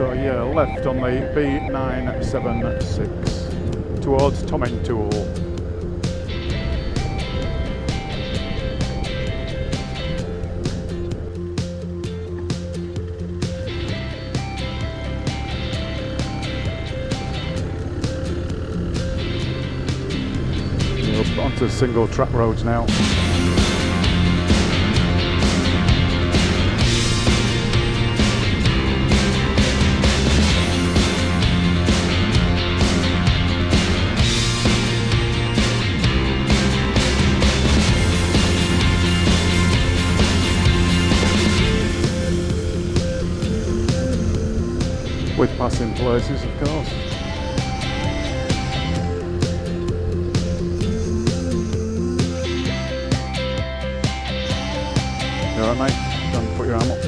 So yeah, left on the B976 towards Tomintoul. We're up onto single track roads now. With passing places, of course. You alright, mate? Don't put your arm up.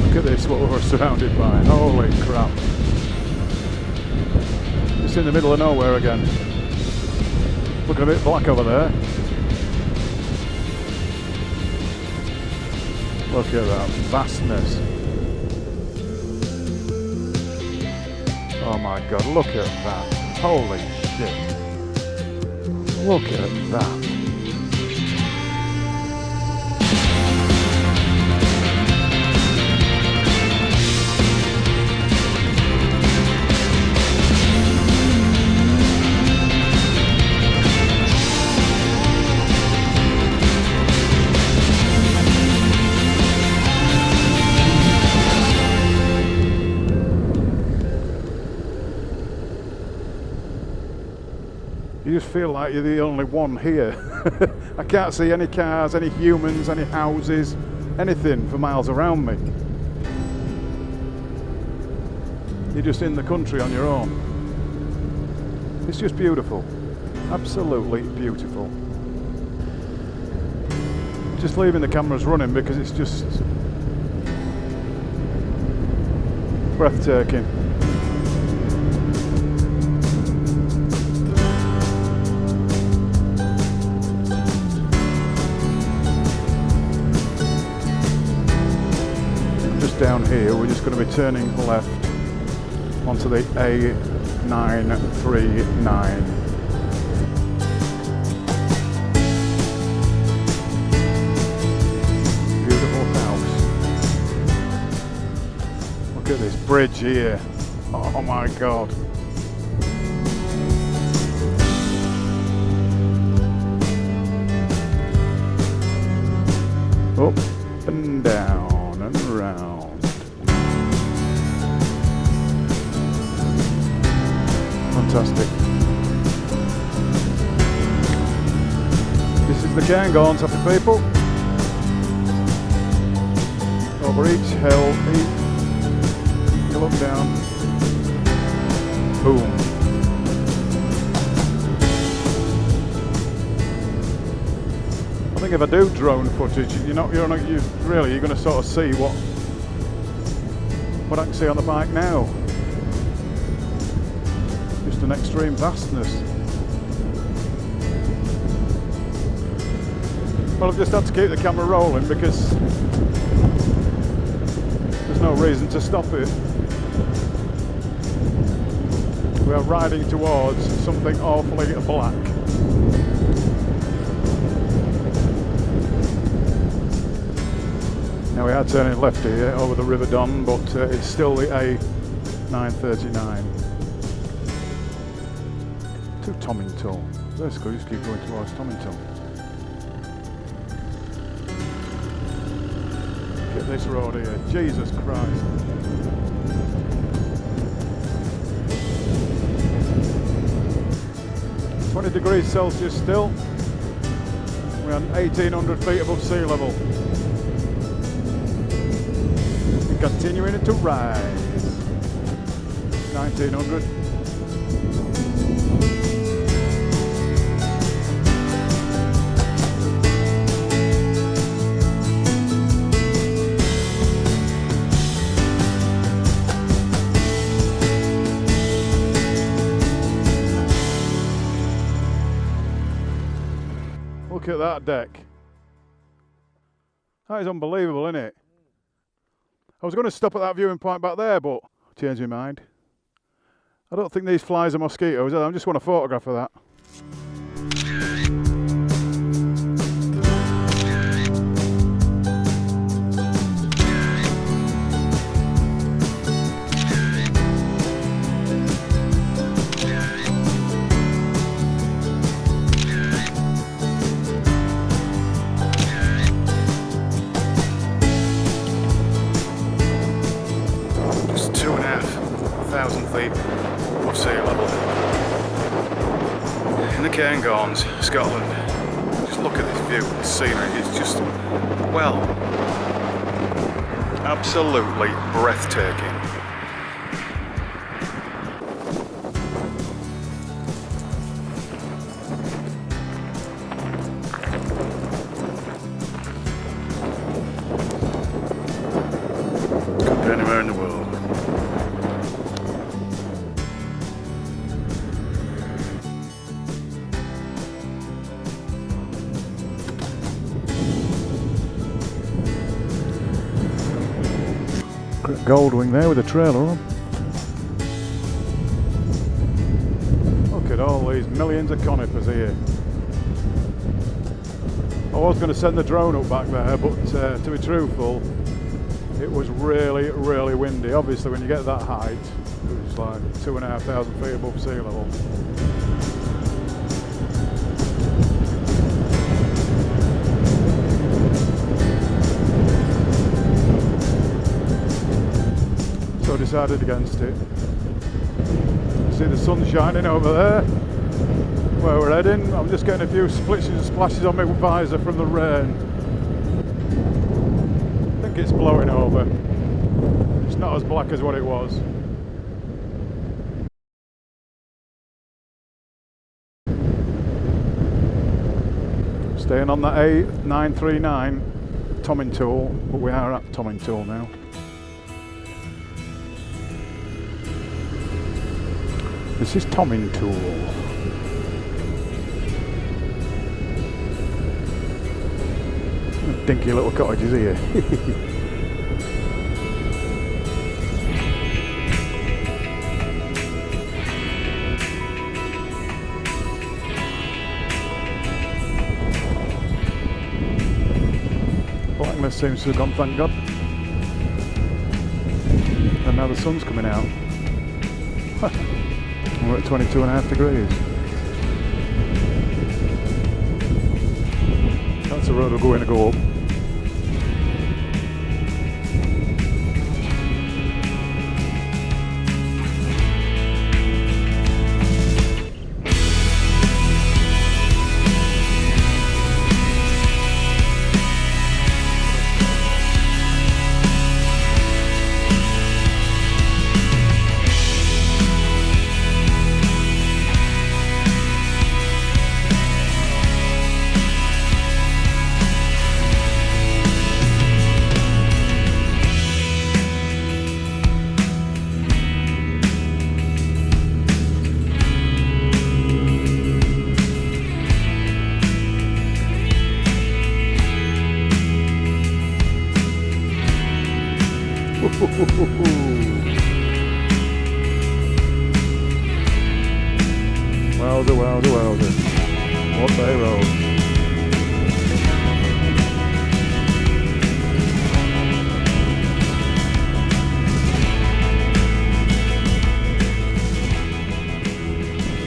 Look at this, what we're surrounded by. Holy crap. It's in the middle of nowhere again. Looking a bit black over there. Look at that vastness. Oh my god, look at that. Holy shit. Look at that. You just feel like you're the only one here. I can't see any cars, any humans, any houses, anything for miles around me. You're just in the country on your own. It's just beautiful. Absolutely beautiful. Just leaving the cameras running because it's just breathtaking. Down here we're just going to be turning left onto the A939. Beautiful house. Look at this bridge here. Oh my god. Up and down and around. Fantastic. This is the Cairngorms, happy people. Over each hill, you look down, boom. I think if I do drone footage, you're going to sort of see what I can see on the bike now. Just an extreme vastness. Well, I've just had to keep the camera rolling because there's no reason to stop it. We are riding towards something awfully black. Now we are turning left here over the River Don, but it's still the A939. To Tomintoul. Let's go, just keep going towards Tomintoul. Get this road here, Jesus Christ. It's 20 degrees Celsius still. We're on 1800 feet above sea level. We're continuing to rise. 1900. at that deck. That is unbelievable, isn't it? I was going to stop at that viewing point back there, but changed my mind. I don't think these flies are mosquitoes. I just want a photograph of that. Just 2,500 feet above sea level in the Cairngorms, Scotland. Just look at this view, this scenery. It's just, well, absolutely breathtaking. Could be anywhere in the world. Goldwing there with a trailer on. Look at all these millions of conifers here. I was going to send the drone up back there, but to be truthful, it was really, really windy. Obviously when you get that height, it was like 2,500 feet above sea level. So I decided against it. See the sun shining over there where we're heading. I'm just getting a few splitches and splashes on my visor from the rain. I think it's blowing over. It's not as black as what it was. Staying on the A939 Tomintoul, but we are at Tomintoul now. This is Tomintoul. Dinky little cottages here. Blackness seems to have gone, thank God. And now the sun's coming out. We're at 22.5 degrees. That's the road we're going to go up. Wowzer, wowzer, wowzer. What a road.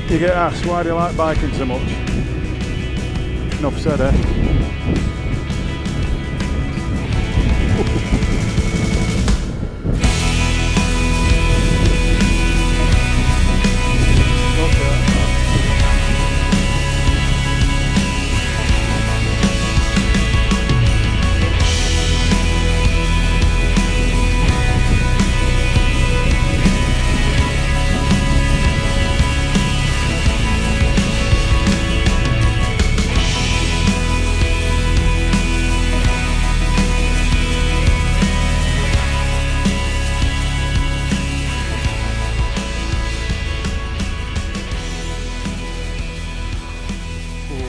You get asked, why do you like biking so much? Enough said, eh?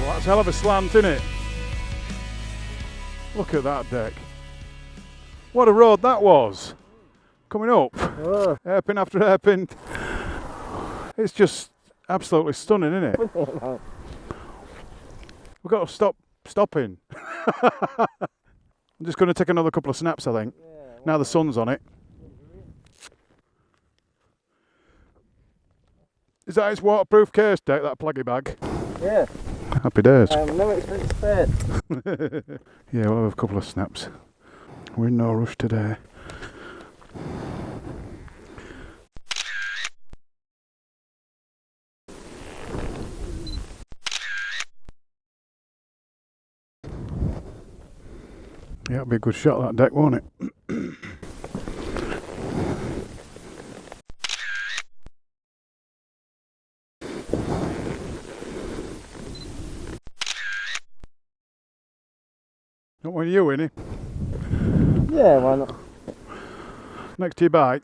That's a hell of a slant, isn't it? Look at that deck. What a road that was. Coming up. Oh. Hairpin after hairpin. It's just absolutely stunning, isn't it? We've got to stop stopping. I'm just going to take another couple of snaps, I think. Yeah, now the sun's on it. Is that its waterproof case deck, that plaggy bag? Yeah. Happy days. No expense spared. Yeah, we'll have a couple of snaps. We're in no rush today. Yeah, it'll be a good shot, that deck, won't it? Not when you, innit? Yeah, why not? Next to your bike.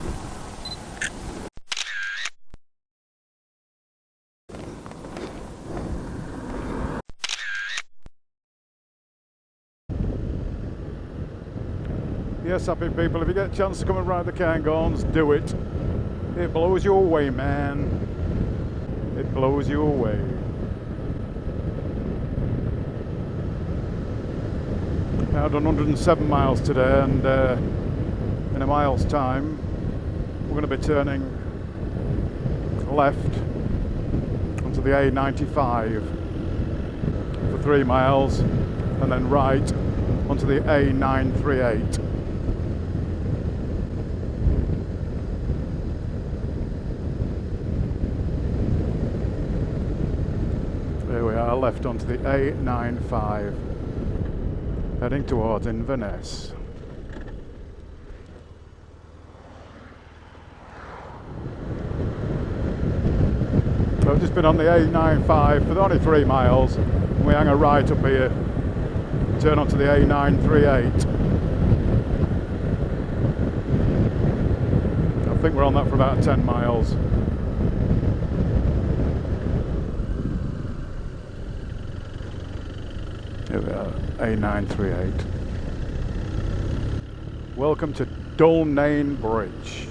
Yes, happy people, if you get a chance to come and ride the Cairngorms, do it. It blows you away, man. It blows you away. I've done 107 miles today, and in a mile's time we're going to be turning left onto the A95 for 3 miles and then right onto the A938. There we are, left onto the A95. Heading towards Inverness. So I've just been on the A95 for only 3 miles. And we hang a right up here, turn onto the A938. I think we're on that for about 10 miles. Here we are, A938. Welcome to Dolnane Bridge.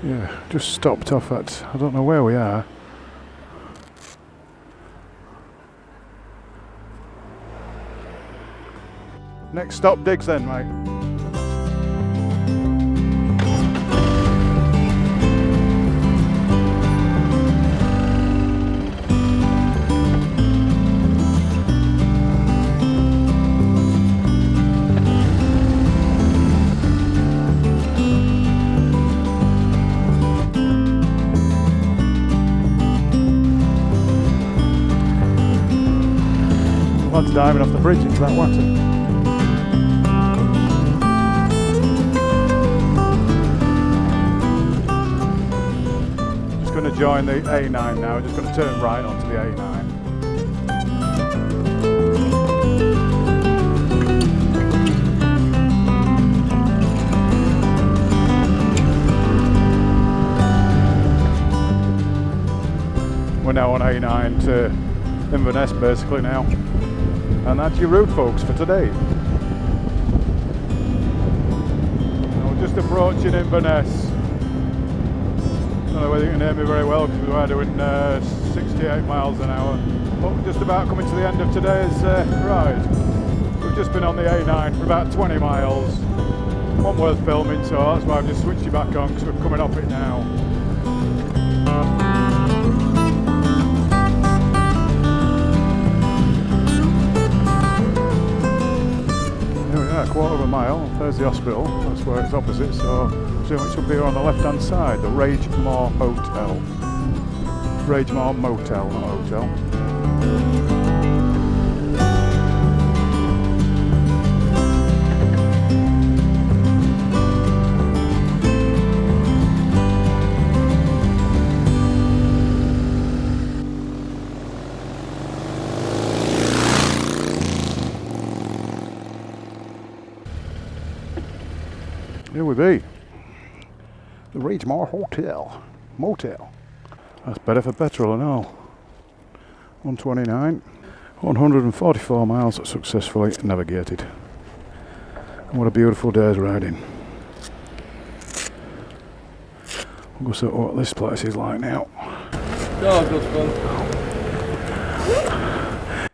Yeah, just stopped off at, I don't know where we are. Next stop, Diggs then, mate. Lads diving off the bridge into that water. Just going to join the A9 now, just going to turn right onto the A9. We're now on A9 to Inverness basically now. And that's your route, folks, for today. Now we're just approaching Inverness. I don't know whether you can hear me very well because we're doing 68 miles an hour. But we're just about coming to the end of today's ride. We've just been on the A9 for about 20 miles. One worth filming, so that's why I've just switched you back on because we're coming off it now. A quarter of a mile, there's the hospital, that's where it's opposite, so presumably it should be here on the left hand side, the Raigmore Motel. Raigmore Motel, not hotel. Here we be. The Raigmore Motel. That's better for petrol and all. 129. 144 miles successfully navigated. And what a beautiful day's riding. We'll go see what this place is like now. Oh, good fun.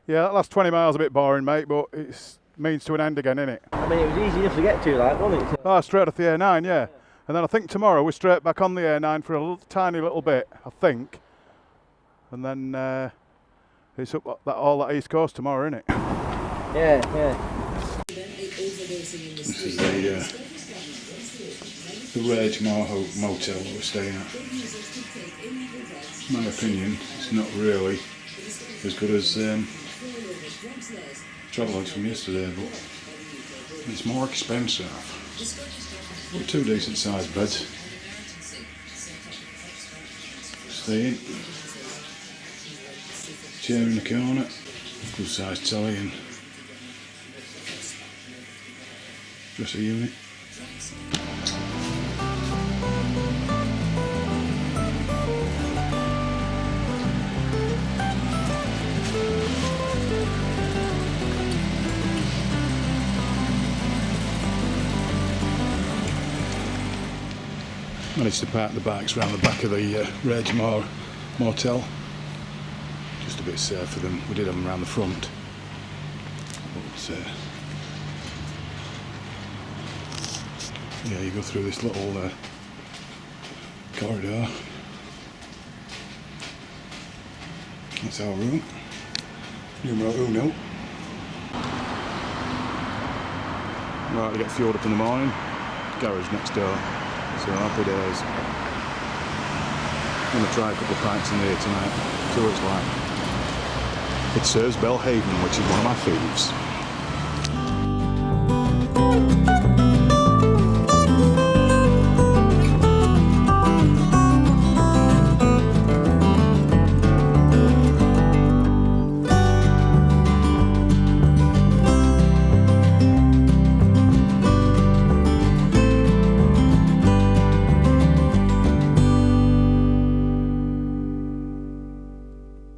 Yeah, that last 20 miles a bit boring, mate, but it's means to an end again, innit? I mean, it was easy enough to get to, like, wasn't it? Oh, straight off the A9, yeah. And then I think tomorrow we're straight back on the A9 for a tiny little bit, I think. And then it's up all that east coast tomorrow, innit? Yeah. This is the Raigmore Motel that we're staying at. In my opinion, it's not really as good as Travelodge from yesterday, but it's more expensive. But 2 decent sized beds. Staying. Chair in the corner, good sized telly and dresser unit. Managed to park the bikes around the back of the Raigmore Motel. Just a bit safer than we did them around the front. But yeah, you go through this little corridor. That's our room. Numero uno. Right, we get fueled up in the morning. Garage next door. So happy days. I'm going to try a couple of pints in here tonight. See what it's like. It serves Belhaven, which is one of my faves.